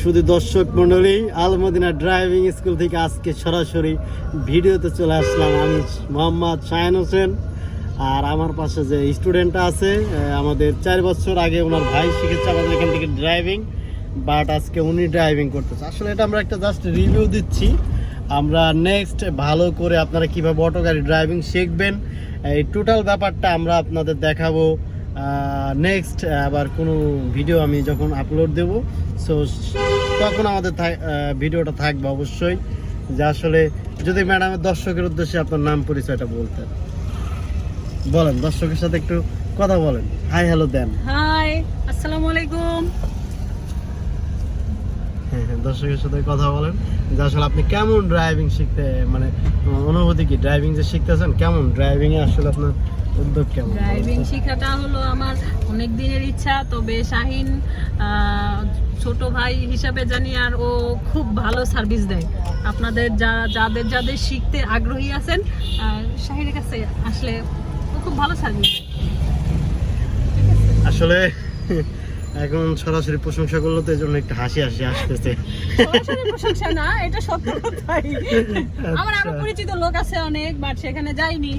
শুধু দর্শক মন্ডলী, আল মদিনা ড্রাইভিং স্কুল থেকে আজকে সরাসরি ভিডিওতে চলে আসলাম। আমি মোহাম্মদ শাহিন হোসেন, আর আমার পাশে যে স্টুডেন্টটা আছে, আমাদের 4 বছর আগে ওনার ভাই শিখেছে আমাদের এখান থেকে ড্রাইভিং, বাট আজকে উনি ড্রাইভিং করতেছে। আসলে এটা আমরা একটা জাস্ট রিভিউ দিচ্ছি। আমরা নেক্সট ভালো করে আপনারা কীভাবে অটো গাড়ি ড্রাইভিং শিখবেন, এই টোটাল ব্যাপারটা আমরা আপনাদের দেখাবো। নেক্সট আবার কোনো ভিডিও আমি যখন আপলোড দেব, সো তখন আমাদের ভিডিওটা থাকবে অবশ্যই। যে আসলে যদি ম্যাডামের দর্শকের উদ্দেশ্যে আপনার নাম পরিচয়টা বলতেন, বলেন, দর্শকের সাথে একটু কথা বলেন, হাই হ্যালো দেন। হাই, আসসালামু আলাইকুম। হ্যাঁ, দর্শকের সাথে কথা বলেন যে আসলে আপনি কেমন ড্রাইভিং শিখতে, মানে অনুভূতি কি, ড্রাইভিং যে শিখতেছেন কেমন, ড্রাইভিং এ আসলে আপনার উদ্যোগ কেমন? ড্রাইভিং শেখাটা হলো আমার অনেক দিনের ইচ্ছা, তবে শাহিন ছোট ভাই হিসাবে জানি, আর ও খুব ভালো সার্ভিস দেয়। আপনাদের যাদের শিখতে আগ্রহী আছেন, শাহিনের কাছে আসলে ও খুব ভালো সার্ভিস দেয়। আসলে এখন সরাসরি প্রশংসা করলো তো, এই জন্য একটু হাসি আসতেছে। সরাসরি প্রশংসা না, এটা সত্য কথাই। আমার আরো পরিচিত লোক আছে অনেক, বাট সেখানে যাইনি।